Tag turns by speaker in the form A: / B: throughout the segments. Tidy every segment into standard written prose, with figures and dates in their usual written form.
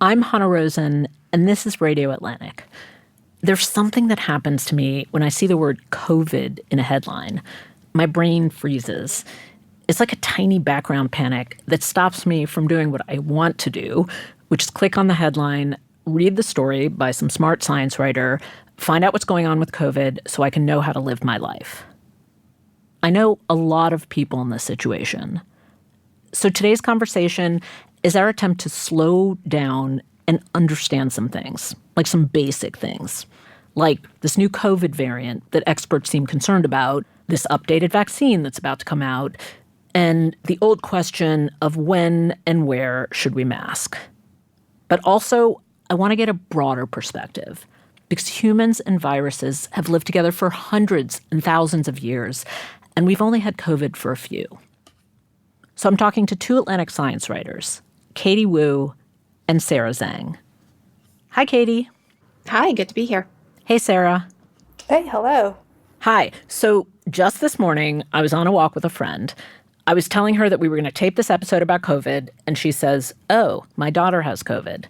A: I'm Hannah Rosen, and this is Radio Atlantic. There's something that happens to me when I see the word COVID in a headline. My brain freezes. It's like a tiny background panic that stops me from doing what I want to do, which is click on the headline, read the story by some smart science writer, find out what's going on with COVID so I can know how to live my life. I know a lot of people in this situation. So today's conversation is our attempt to slow down and understand some things, like some basic things, like this new COVID variant that experts seem concerned about, this updated vaccine that's about to come out, and the old question of when and where should we mask. But also, I want to get a broader perspective, because humans and viruses have lived together for hundreds and thousands of years, and we've only had COVID for a few. So I'm talking to two Atlantic science writers, Katie Wu and Sarah Zhang. Hi, Katie.
B: Hi, good to be here.
A: Hey, Sarah.
C: Hey, hello.
A: Hi. So just this morning, I was on a walk with a friend. I was telling her that we were going to tape this episode about COVID, and she says, "Oh, my daughter has COVID."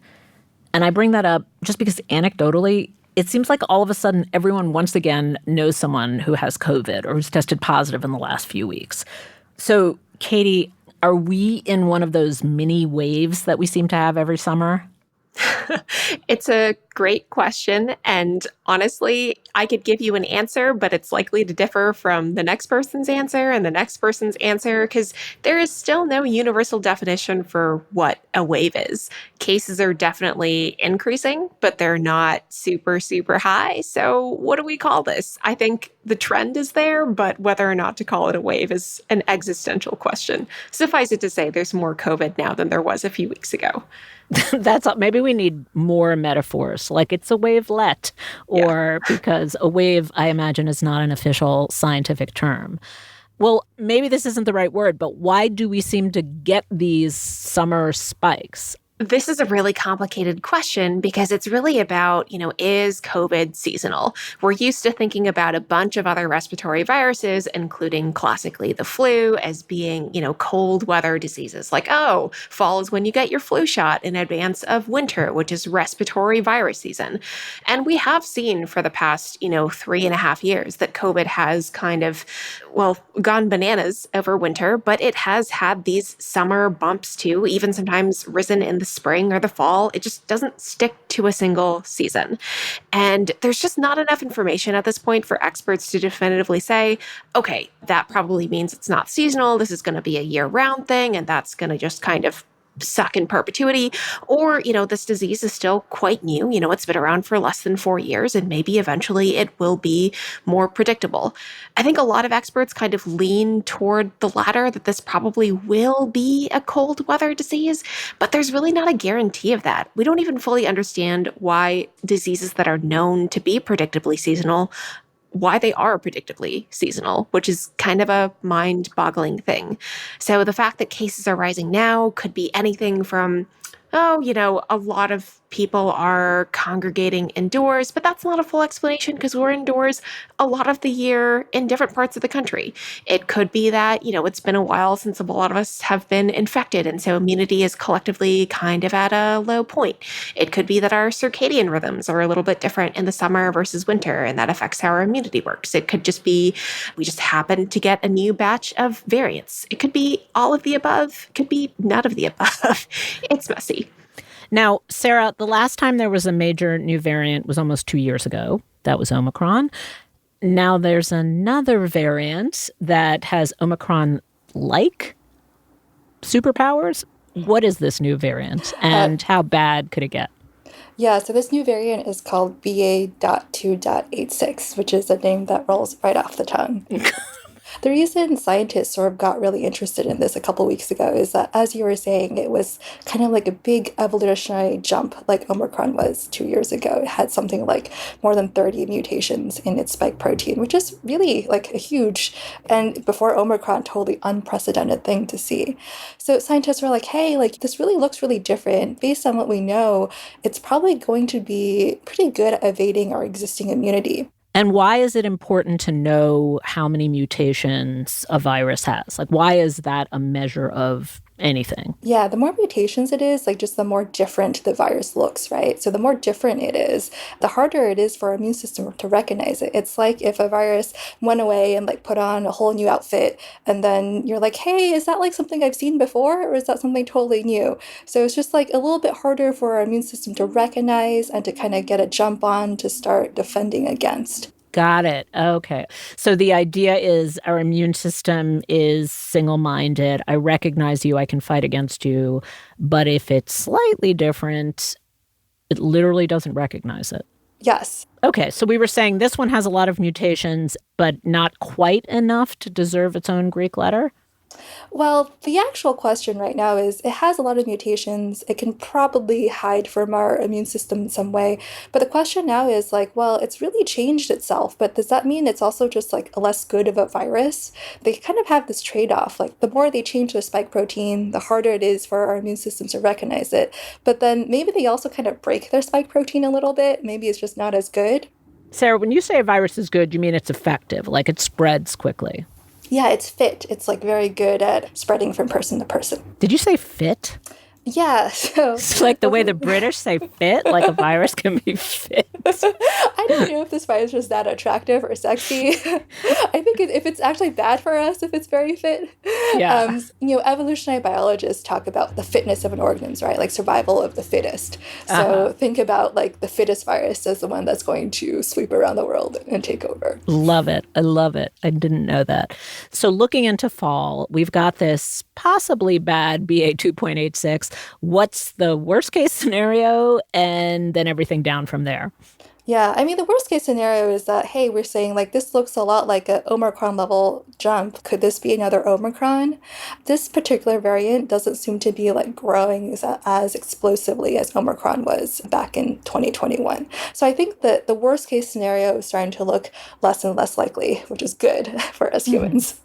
A: And I bring that up just because anecdotally, it seems like all of a sudden everyone once again knows someone who has COVID or who's tested positive in the last few weeks. So, Katie, are we in one of those mini waves that we seem to have every summer?
B: It's a great question. And honestly, I could give you an answer, but it's likely to differ from the next person's answer and the next person's answer, because there is still no universal definition for what a wave is. Cases are definitely increasing, but they're not super, super high. So what do we call this? I think the trend is there, but whether or not to call it a wave is an existential question. Suffice it to say, there's more COVID now than there was a few weeks ago.
A: That's maybe we need more metaphors, like it's a wavelet, or because a wave, I imagine, is not an official scientific term. Well, maybe this isn't the right word, but why do we seem to get these summer spikes?
B: This is a really complicated question because it's really about, is COVID seasonal? We're used to thinking about a bunch of other respiratory viruses, including classically the flu, as being, cold weather diseases. Like, fall is when you get your flu shot in advance of winter, which is respiratory virus season. And we have seen for the past, 3.5 years that COVID has kind of, gone bananas over winter, but it has had these summer bumps too, even sometimes risen in the spring or the fall. It just doesn't stick to a single season. And there's just not enough information at this point for experts to definitively say, okay, that probably means it's not seasonal. This is going to be a year-round thing, and that's going to just kind of suck in perpetuity. Or, this disease is still quite new. It's been around for less than 4 years, and maybe eventually it will be more predictable. I think a lot of experts kind of lean toward the latter, that this probably will be a cold weather disease, but there's really not a guarantee of that. We don't even fully understand why diseases that are known to be predictably seasonal, why they are predictably seasonal, which is kind of a mind-boggling thing. So the fact that cases are rising now could be anything from, a lot of people are congregating indoors, but that's not a full explanation because we're indoors a lot of the year in different parts of the country. It could be that, it's been a while since a lot of us have been infected, and so immunity is collectively kind of at a low point. It could be that our circadian rhythms are a little bit different in the summer versus winter, and that affects how our immunity works. It could just be we just happen to get a new batch of variants. It could be all of the above. It could be none of the above. It's messy.
A: Now, Sarah, the last time there was a major new variant was almost 2 years ago. That was Omicron. Now there's another variant that has Omicron-like superpowers. What is this new variant, and how bad could it get?
C: Yeah, so this new variant is called BA.2.86, which is a name that rolls right off the tongue. The reason scientists sort of got really interested in this a couple weeks ago is that, as you were saying, it was kind of like a big evolutionary jump like Omicron was 2 years ago. It had something like more than 30 mutations in its spike protein, which is really like a huge, and before Omicron, totally unprecedented thing to see. So scientists were like, hey, this really looks really different. Based on what we know, it's probably going to be pretty good at evading our existing immunity.
A: And why is it important to know how many mutations a virus has? Why is that a measure of anything.
C: Yeah, the more mutations it is, like just the more different the virus looks, right? So the more different it is, the harder it is for our immune system to recognize it. It's like if a virus went away and like put on a whole new outfit, and then you're like, hey, is that like something I've seen before, or is that something totally new? So it's just like a little bit harder for our immune system to recognize and to kind of get a jump on to start defending against.
A: Got it. Okay. So the idea is our immune system is single minded. I recognize you, I can fight against you. But if it's slightly different, it literally doesn't recognize it.
C: Yes.
A: Okay. So we were saying this one has a lot of mutations, but not quite enough to deserve its own Greek letter.
C: Well, the actual question right now is it has a lot of mutations. It can probably hide from our immune system in some way. But the question now is like, well, it's really changed itself, but does that mean it's also just like a less good of a virus? They kind of have this trade off. Like, the more they change the spike protein, the harder it is for our immune system to recognize it. But then maybe they also kind of break their spike protein a little bit. Maybe it's just not as good.
A: Sarah, when you say a virus is good, you mean it's effective, like it spreads quickly.
C: Yeah, it's fit. It's like very good at spreading from person to person.
A: Did you say fit?
C: Yeah, so
A: It's like the way the British say fit, like a virus can be fit.
C: I don't know if this virus is that attractive or sexy. I think if it's actually bad for us, if it's very fit.
A: Yeah.
C: Evolutionary biologists talk about the fitness of an organism, right? Like survival of the fittest. So think about like the fittest virus as the one that's going to sweep around the world and take over.
A: Love it. I love it. I didn't know that. So looking into fall, we've got this possibly bad BA.2.86. What's the worst case scenario? And then everything down from there.
C: Yeah, I mean, the worst case scenario is that, hey, we're saying like this looks a lot like a Omicron level jump. Could this be another Omicron? This particular variant doesn't seem to be like growing as explosively as Omicron was back in 2021. So I think that the worst case scenario is starting to look less and less likely, which is good for us humans.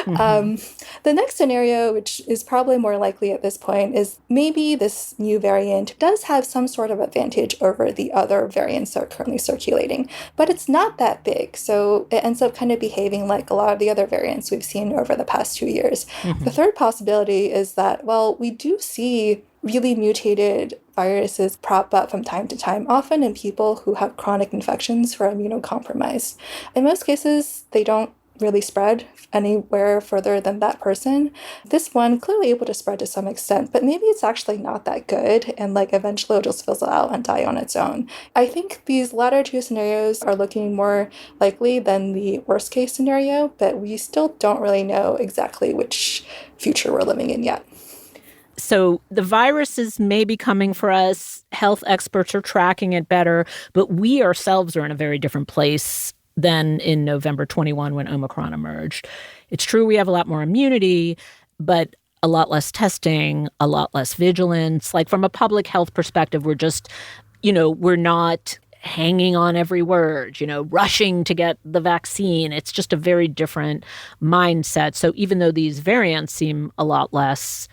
C: The next scenario, which is probably more likely at this point, is maybe this new variant does have some sort of advantage over the other variants that are currently circulating, but it's not that big. So it ends up kind of behaving like a lot of the other variants we've seen over the past 2 years. The third possibility is that, well, we do see really mutated viruses prop up from time to time, often in people who have chronic infections who are immunocompromised. In most cases, they don't really spread anywhere further than that person. This one clearly able to spread to some extent, but maybe it's actually not that good, and like eventually it'll just fizzle out and die on its own. I think these latter two scenarios are looking more likely than the worst case scenario, but we still don't really know exactly which future we're living in yet.
A: So the virus is maybe coming for us. Health experts are tracking it better, but we ourselves are in a very different place than in November 21 when Omicron emerged. It's true we have a lot more immunity, but a lot less testing, a lot less vigilance. Like from a public health perspective, we're just, we're not hanging on every word, rushing to get the vaccine. It's just a very different mindset. So even though these variants seem a lot less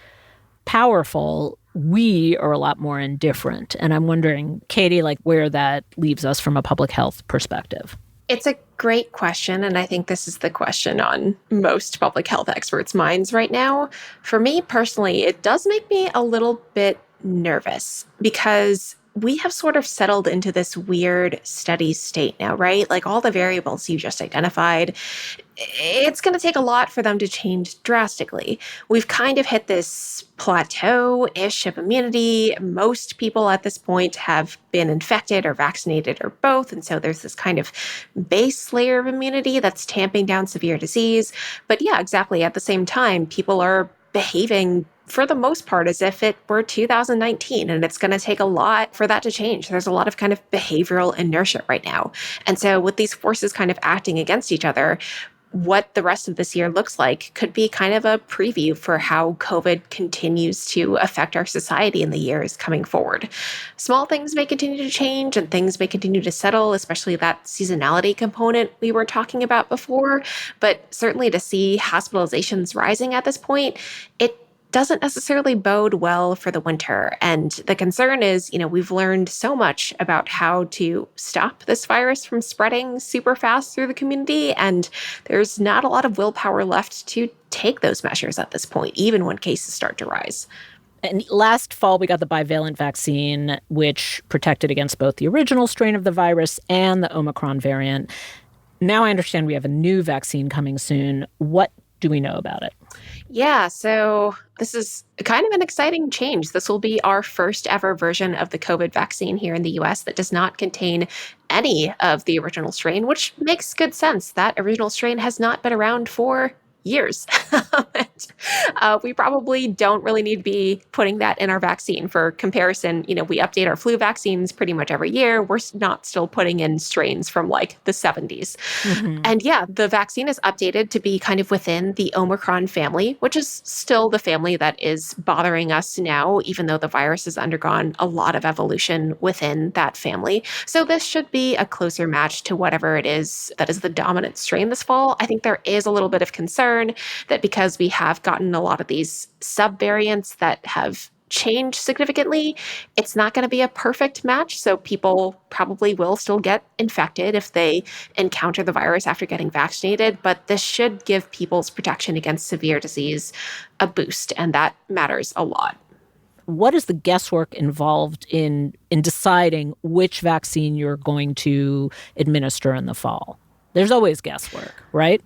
A: powerful, we are a lot more indifferent. And I'm wondering, Katie, like where that leaves us from a public health perspective.
B: It's a great question, and I think this is the question on most public health experts' minds right now. For me personally, it does make me a little bit nervous because we have sort of settled into this weird steady state now, right? Like all the variables you just identified, it's going to take a lot for them to change drastically. We've kind of hit this plateau-ish of immunity. Most people at this point have been infected or vaccinated or both. And so there's this kind of base layer of immunity that's tamping down severe disease. But yeah, exactly. At the same time, people are behaving for the most part as if it were 2019, and it's going to take a lot for that to change. There's a lot of kind of behavioral inertia right now. And so with these forces kind of acting against each other, what the rest of this year looks like could be kind of a preview for how COVID continues to affect our society in the years coming forward. Small things may continue to change and things may continue to settle, especially that seasonality component we were talking about before. But certainly to see hospitalizations rising at this point, it doesn't necessarily bode well for the winter. And the concern is, we've learned so much about how to stop this virus from spreading super fast through the community. And there's not a lot of willpower left to take those measures at this point, even when cases start to rise.
A: And last fall, we got the bivalent vaccine, which protected against both the original strain of the virus and the Omicron variant. Now I understand we have a new vaccine coming soon. What do we know about it?
B: Yeah, so this is kind of an exciting change. This will be our first ever version of the COVID vaccine here in the US that does not contain any of the original strain, which makes good sense. That original strain has not been around for years. We probably don't really need to be putting that in our vaccine. For comparison, we update our flu vaccines pretty much every year. We're not still putting in strains from like the 70s. And yeah, the vaccine is updated to be kind of within the Omicron family, which is still the family that is bothering us now, even though the virus has undergone a lot of evolution within that family. So this should be a closer match to whatever it is that is the dominant strain this fall. I think there is a little bit of concern that because we have gotten a lot of these subvariants that have changed significantly, it's not going to be a perfect match. So people probably will still get infected if they encounter the virus after getting vaccinated. But this should give people's protection against severe disease a boost. And that matters a lot.
A: What is the guesswork involved in deciding which vaccine you're going to administer in the fall? There's always guesswork, right?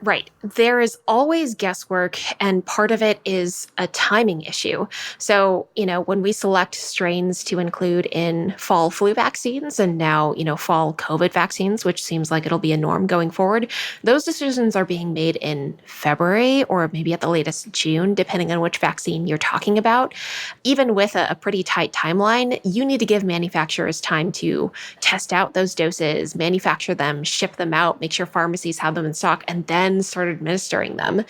B: Right. There is always guesswork, and part of it is a timing issue. So, when we select strains to include in fall flu vaccines and now, fall COVID vaccines, which seems like it'll be a norm going forward, those decisions are being made in February or maybe at the latest June, depending on which vaccine you're talking about. Even with a pretty tight timeline, you need to give manufacturers time to test out those doses, manufacture them, ship them out, make sure pharmacies have them in stock, and then start administering them.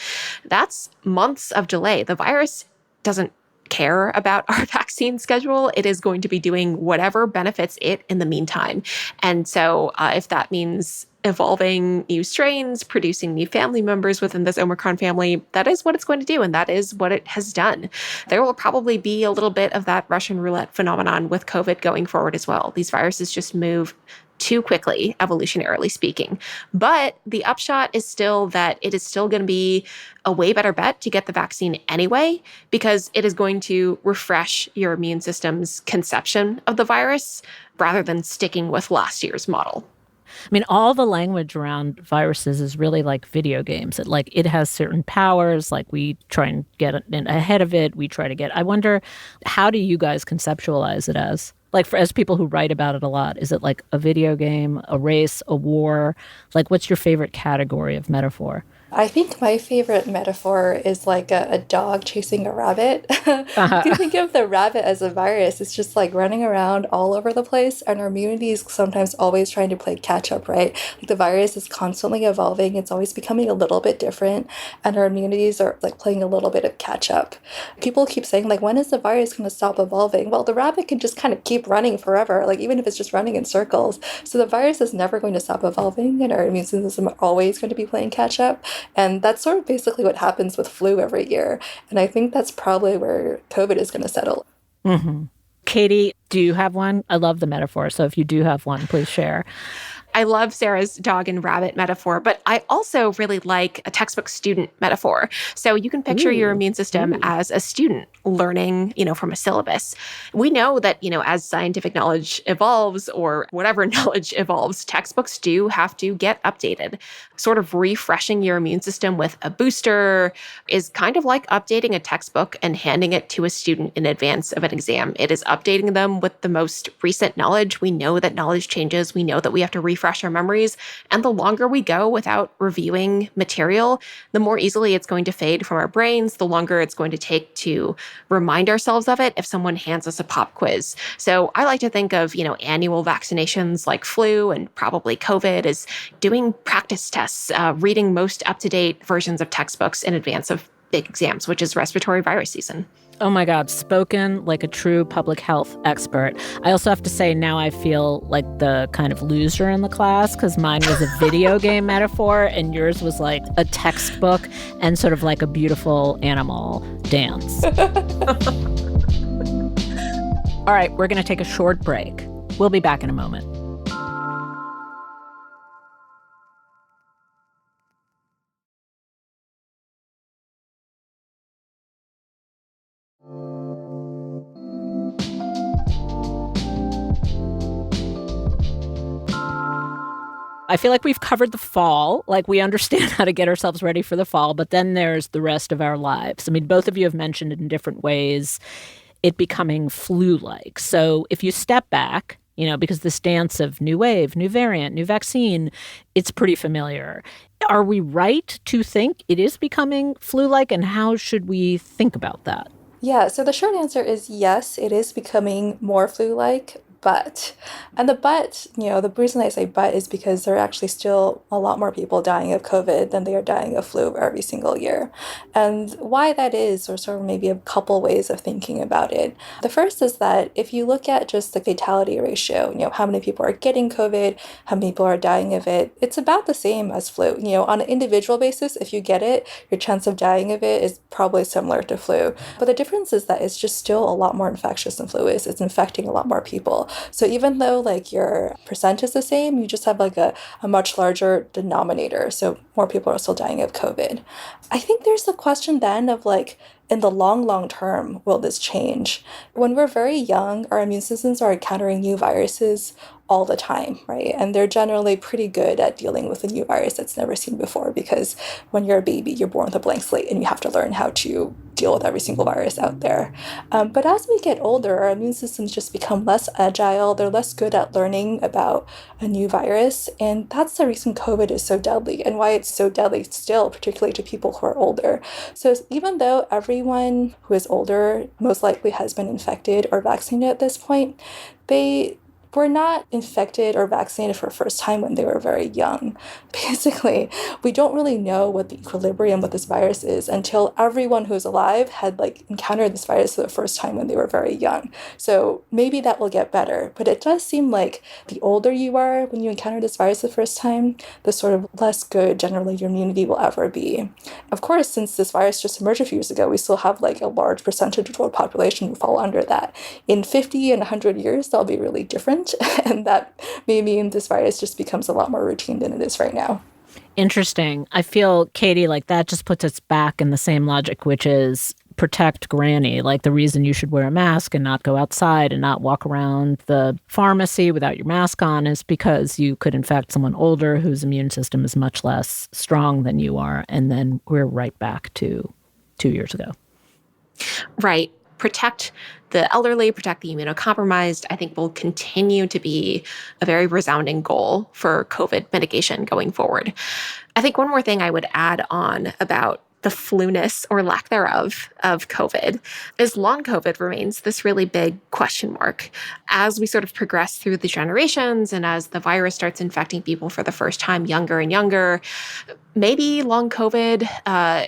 B: That's months of delay. The virus doesn't care about our vaccine schedule. It is going to be doing whatever benefits it in the meantime. And so if that means evolving new strains, producing new family members within this Omicron family, that is what it's going to do. And that is what it has done. There will probably be a little bit of that Russian roulette phenomenon with COVID going forward as well. These viruses just move too quickly, evolutionarily speaking. But the upshot is still that it is still going to be a way better bet to get the vaccine anyway, because it is going to refresh your immune system's conception of the virus rather than sticking with last year's model.
A: I mean, all the language around viruses is really like video games. It has certain powers, like we try and get ahead of it. I wonder, how do you guys conceptualize it as? Like, as people who write about it a lot, is it like a video game, a race, a war? Like, what's your favorite category of metaphor?
C: I think my favorite metaphor is like a dog chasing a rabbit. If you think of the rabbit as a virus, it's just like running around all over the place, and our immunity is sometimes always trying to play catch up, right? Like the virus is constantly evolving, it's always becoming a little bit different, and our immunities are like playing a little bit of catch up. People keep saying, like, when is the virus going to stop evolving? Well, the rabbit can just kind of keep running forever, like even if it's just running in circles. So the virus is never going to stop evolving, and our immune system are always going to be playing catch up. And that's sort of basically what happens with flu every year. And I think that's probably where COVID is going to settle.
A: Mm-hmm. Katie, do you have one? I love the metaphor. So if you do have one, please share.
B: I love Sarah's dog and rabbit metaphor, but I also really like a textbook student metaphor. So you can picture your immune system as a student learning, from a syllabus. We know that, as scientific knowledge evolves or whatever knowledge evolves, textbooks do have to get updated. Sort of refreshing your immune system with a booster is kind of like updating a textbook and handing it to a student in advance of an exam. It is updating them with the most recent knowledge. We know that knowledge changes. We know that we have to refresh our memories. And the longer we go without reviewing material, the more easily it's going to fade from our brains, the longer it's going to take to remind ourselves of it if someone hands us a pop quiz. So I like to think of, annual vaccinations like flu and probably COVID as doing practice tests, reading most up-to-date versions of textbooks in advance of big exams, which is respiratory virus season.
A: Oh my God, spoken like a true public health expert. I also have to say now I feel like the kind of loser in the class because mine was a video game metaphor and yours was like a textbook and sort of like a beautiful animal dance. All right, we're going to take a short break. We'll be back in a moment. I feel like we've covered the fall, like we understand how to get ourselves ready for the fall, but then there's the rest of our lives. I mean, both of you have mentioned it in different ways, it becoming flu-like. So if you step back, because this dance of new wave, new variant, new vaccine, it's pretty familiar. Are we right to think it is becoming flu-like, and how should we think about that?
C: Yeah, so the short answer is yes, it is becoming more flu-like, and the reason I say but is because there are actually still a lot more people dying of COVID than they are dying of flu every single year. And why that is, or sort of maybe a couple ways of thinking about it. The first is that if you look at just the fatality ratio, how many people are getting COVID, how many people are dying of it, it's about the same as flu. On an individual basis, if you get it, your chance of dying of it is probably similar to flu. But the difference is that it's just still a lot more infectious than flu is. It's infecting a lot more people. So even though like your percent is the same, you just have like a much larger denominator. So more people are still dying of COVID. I think there's the question then of like, in the long term, will this change? When we're very young, our immune systems are encountering new viruses all the time, right? And they're generally pretty good at dealing with a new virus that's never seen before because when you're a baby, you're born with a blank slate and you have to learn how to deal with every single virus out there. But as we get older, our immune systems just become less agile. They're less good at learning about a new virus. And that's the reason COVID is so deadly and why it's so deadly still, particularly to people who are older. So even though everyone who is older most likely has been infected or vaccinated at this point, they were not infected or vaccinated for the first time when they were very young. Basically, we don't really know what the equilibrium with this virus is until everyone who's alive had encountered this virus for the first time when they were very young. So maybe that will get better. But it does seem like the older you are when you encounter this virus the first time, the sort of less good generally your immunity will ever be. Of course, since this virus just emerged a few years ago, we still have a large percentage of the world population who fall under that. In 50 and 100 years, that'll be really different. And that may mean this virus just becomes a lot more routine than it is right now.
A: Interesting. I feel, Katie, like that just puts us back in the same logic, which is protect granny. Like the reason you should wear a mask and not go outside and not walk around the pharmacy without your mask on is because you could infect someone older whose immune system is much less strong than you are. And then we're right back to 2 years ago.
B: Right. Protect the elderly, protect the immunocompromised, I think will continue to be a very resounding goal for COVID mitigation going forward. I think one more thing I would add on about the flu-ness or lack thereof of COVID is long COVID remains this really big question mark. As we sort of progress through the generations and as the virus starts infecting people for the first time younger and younger, maybe long COVID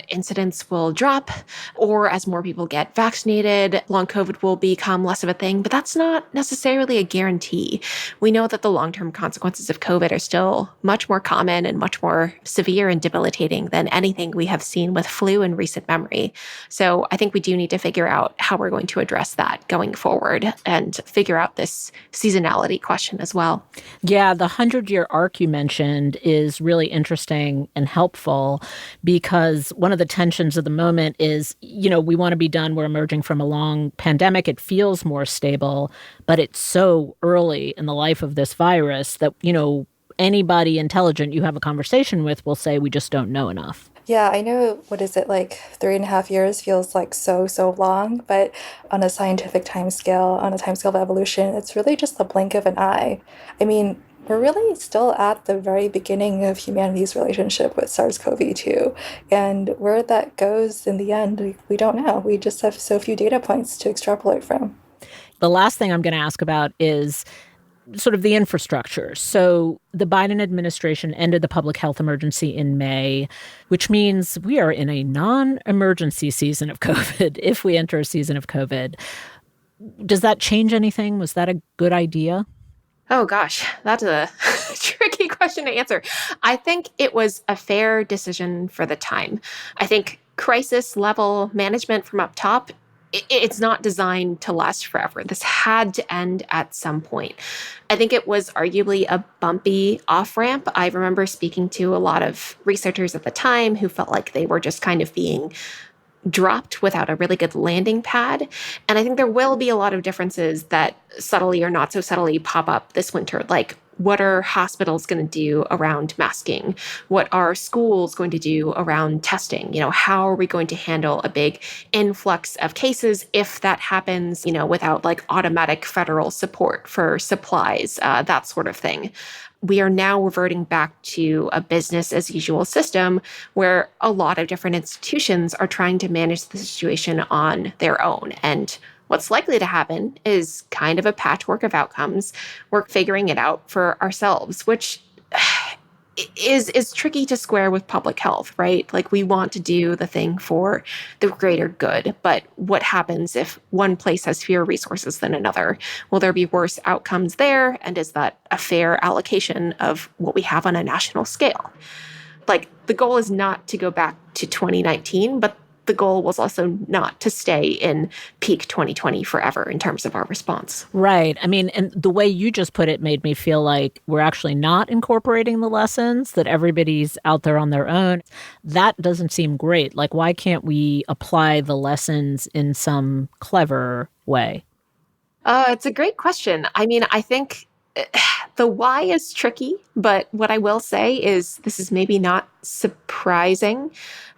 B: incidents will drop, or as more people get vaccinated, long COVID will become less of a thing, but that's not necessarily a guarantee. We know that the long-term consequences of COVID are still much more common and much more severe and debilitating than anything we have seen with flu in recent memory. So I think we do need to figure out how we're going to address that going forward and figure out this seasonality question as well.
A: Yeah, the 100-year arc you mentioned is really interesting and helpful because one of the tensions of the moment is, we want to be done. We're emerging from a long pandemic. It feels more stable, but it's so early in the life of this virus that, anybody intelligent you have a conversation with will say we just don't know enough.
C: Yeah, I know, 3.5 years feels like so long, but on a scientific timescale, on a timescale of evolution, it's really just the blink of an eye. I mean, we're really still at the very beginning of humanity's relationship with SARS-CoV-2. And where that goes in the end, we don't know. We just have so few data points to extrapolate from.
A: The last thing I'm going to ask about is sort of the infrastructure. So the Biden administration ended the public health emergency in May, which means we are in a non-emergency season of COVID, if we enter a season of COVID. Does that change anything? Was that a good idea?
B: Oh gosh, that's a tricky question to answer. I think it was a fair decision for the time. I think crisis level management from up top, it's not designed to last forever. This had to end at some point. I think it was arguably a bumpy off ramp. I remember speaking to a lot of researchers at the time who felt like they were just kind of being dropped without a really good landing pad. And I think there will be a lot of differences that subtly or not so subtly pop up this winter. Like, what are hospitals going to do around masking? What are schools going to do around testing? How are we going to handle a big influx of cases if that happens, without like automatic federal support for supplies, that sort of thing. We are now reverting back to a business as usual system where a lot of different institutions are trying to manage the situation on their own. And what's likely to happen is kind of a patchwork of outcomes. We're figuring it out for ourselves, which is tricky to square with public health, right? Like, we want to do the thing for the greater good, but what happens if one place has fewer resources than another? Will there be worse outcomes there? And is that a fair allocation of what we have on a national scale? Like, the goal is not to go back to 2019, but the goal was also not to stay in peak 2020 forever in terms of our response.
A: Right. I mean, and the way you just put it made me feel like we're actually not incorporating the lessons, that everybody's out there on their own. That doesn't seem great. Like, why can't we apply the lessons in some clever way?
B: It's a great question. I mean, I think the why is tricky, but what I will say is this is maybe not surprising.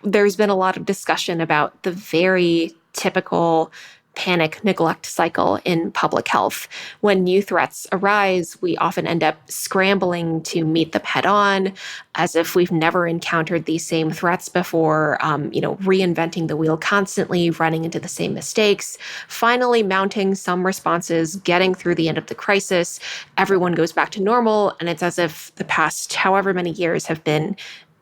B: There's been a lot of discussion about the very typical panic neglect cycle in public health. When new threats arise, we often end up scrambling to meet them head on, as if we've never encountered these same threats before, reinventing the wheel constantly, running into the same mistakes, finally mounting some responses, getting through the end of the crisis. Everyone goes back to normal, and it's as if the past however many years have been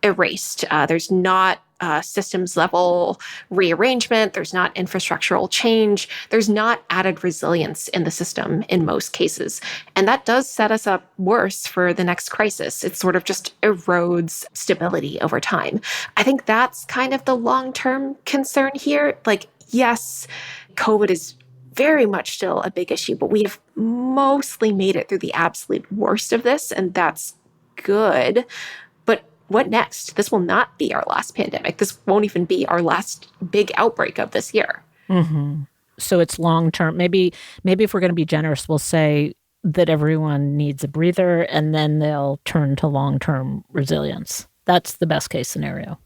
B: erased. There's not systems level rearrangement. There's not infrastructural change. There's not added resilience in the system in most cases. And that does set us up worse for the next crisis. It sort of just erodes stability over time. I think that's kind of the long-term concern here. Like, yes, COVID is very much still a big issue, but we have mostly made it through the absolute worst of this, and that's good. But what next? This will not be our last pandemic. This won't even be our last big outbreak of this year.
A: Mm-hmm. So it's long term. Maybe if we're going to be generous, we'll say that everyone needs a breather, and then they'll turn to long-term resilience. That's the best case scenario.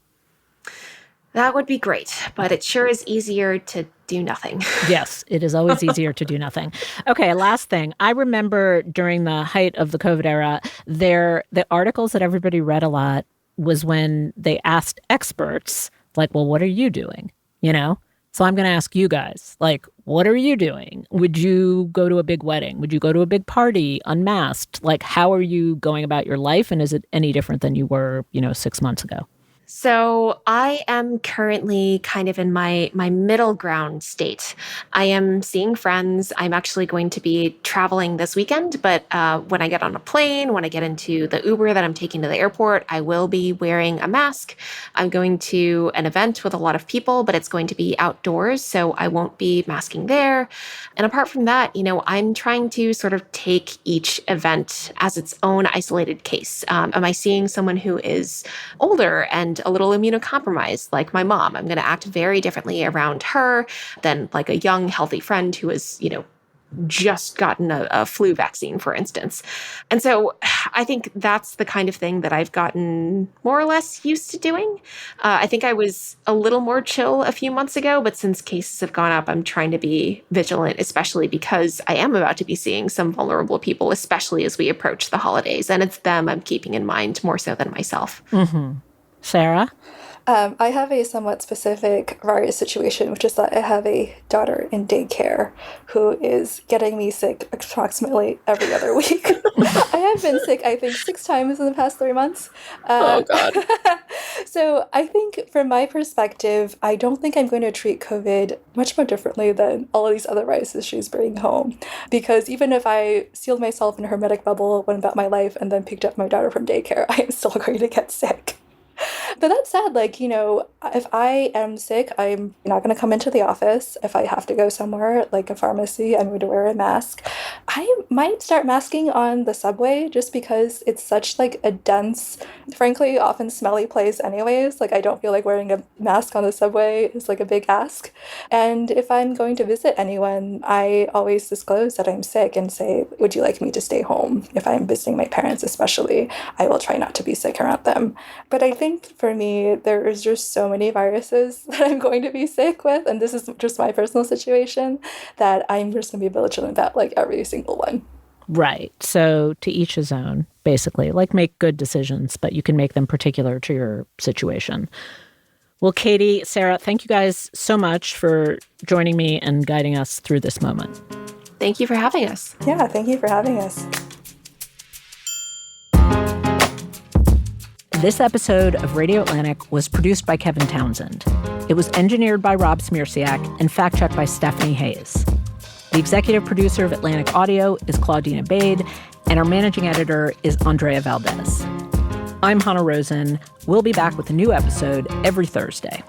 B: That would be great, but it sure is easier to do nothing.
A: Yes, it is always easier to do nothing. Okay, last thing. I remember during the height of the COVID era, the articles that everybody read a lot was when they asked experts, like, well, what are you doing? So I'm going to ask you guys, like, what are you doing? Would you go to a big wedding? Would you go to a big party unmasked? Like, how are you going about your life? And is it any different than you were, 6 months ago?
B: So I am currently kind of in my middle ground state. I am seeing friends. I'm actually going to be traveling this weekend, but when I get on a plane, when I get into the Uber that I'm taking to the airport, I will be wearing a mask. I'm going to an event with a lot of people, but it's going to be outdoors, so I won't be masking there. And apart from that, I'm trying to sort of take each event as its own isolated case. Am I seeing someone who is older and a little immunocompromised, like my mom? I'm going to act very differently around her than like a young, healthy friend who has, just gotten a flu vaccine, for instance. And so I think that's the kind of thing that I've gotten more or less used to doing. I think I was a little more chill a few months ago, but since cases have gone up, I'm trying to be vigilant, especially because I am about to be seeing some vulnerable people, especially as we approach the holidays. And it's them I'm keeping in mind more so than myself.
A: Mm-hmm. Sarah?
C: I have a somewhat specific virus situation, which is that I have a daughter in daycare who is getting me sick approximately every other week. I have been sick, I think, 6 times in the past 3 months.
B: Oh, God.
C: So I think from my perspective, I don't think I'm going to treat COVID much more differently than all of these other viruses she's bringing home. Because even if I sealed myself in a hermetic bubble, went about my life, and then picked up my daughter from daycare, I am still going to get sick. But that said, like, if I am sick, I'm not going to come into the office. If I have to go somewhere, like a pharmacy, I'm going to wear a mask. I might start masking on the subway just because it's such like a dense, frankly, often smelly place anyways. Like, I don't feel like wearing a mask on the subway is like a big ask. And if I'm going to visit anyone, I always disclose that I'm sick and say, would you like me to stay home? If I'm visiting my parents especially, I will try not to be sick around them. But I think for me, there is just so many viruses that I'm going to be sick with, and this is just my personal situation, that I'm just going to be vigilant about like every single one.
A: Right. So to each his own, basically. Like, make good decisions, but you can make them particular to your situation. Well, Katie, Sarah, thank you guys so much for joining me and guiding us through this moment.
B: Thank you for having us.
C: Yeah, thank you for having us.
A: This episode of Radio Atlantic was produced by Kevin Townsend. It was engineered by Rob Smirsiak and fact-checked by Stephanie Hayes. The executive producer of Atlantic Audio is Claudina Bade, and our managing editor is Andrea Valdez. I'm Hannah Rosen. We'll be back with a new episode every Thursday.